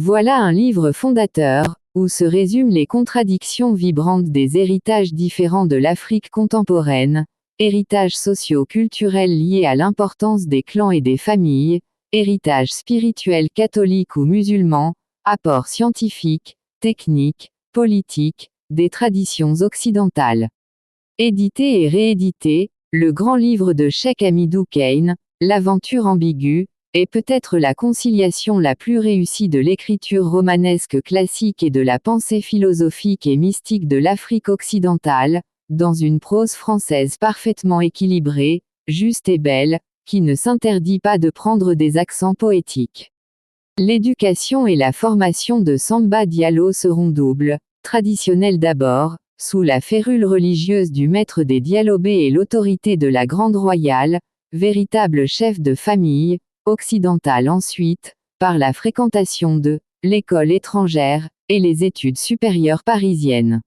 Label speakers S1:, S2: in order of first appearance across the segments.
S1: Voilà un livre fondateur, où se résument les contradictions vibrantes des héritages différents de l'Afrique contemporaine, héritages socio-culturels liés à l'importance des clans et des familles, héritage spirituel catholique ou musulman, apports scientifiques, techniques, politiques, des traditions occidentales. Édité et réédité, le grand livre de Cheikh Hamidou Kane, L'aventure ambiguë, est peut-être la conciliation la plus réussie de l'écriture romanesque classique et de la pensée philosophique et mystique de l'Afrique occidentale, dans une prose française parfaitement équilibrée, juste et belle, qui ne s'interdit pas de prendre des accents poétiques. L'éducation et la formation de Samba Diallo seront doubles, traditionnelles d'abord, sous la férule religieuse du maître des Dialobé et l'autorité de la Grande Royale, véritable chef de famille, occidentale ensuite, par la fréquentation de l'école étrangère et les études supérieures parisiennes.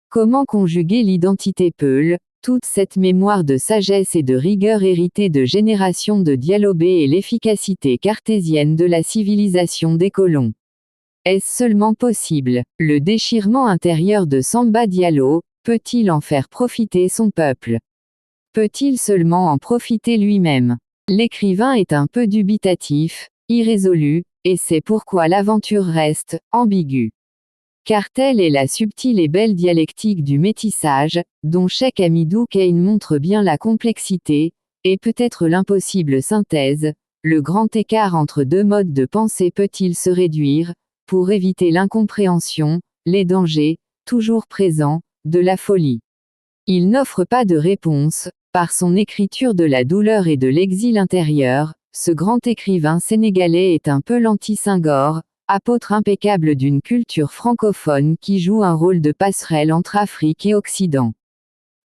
S1: Comment conjuguer l'identité peul, toute cette mémoire de sagesse et de rigueur héritée de générations de Dialobé et l'efficacité cartésienne de la civilisation des colons? Est-ce seulement possible? Le déchirement intérieur de Samba Diallo, peut-il en faire profiter son peuple? Peut-il seulement en profiter lui-même? L'écrivain est un peu dubitatif, irrésolu, et c'est pourquoi l'aventure reste ambiguë. Car telle est la subtile et belle dialectique du métissage, dont Cheikh Hamidou Kane montre bien la complexité, et peut-être l'impossible synthèse, le grand écart entre deux modes de pensée peut-il se réduire, pour éviter l'incompréhension, les dangers, toujours présents, de la folie. Il n'offre pas de réponse, par son écriture de la douleur et de l'exil intérieur, ce grand écrivain sénégalais est un peu l'anti-Senghor, apôtre impeccable d'une culture francophone qui joue un rôle de passerelle entre Afrique et Occident.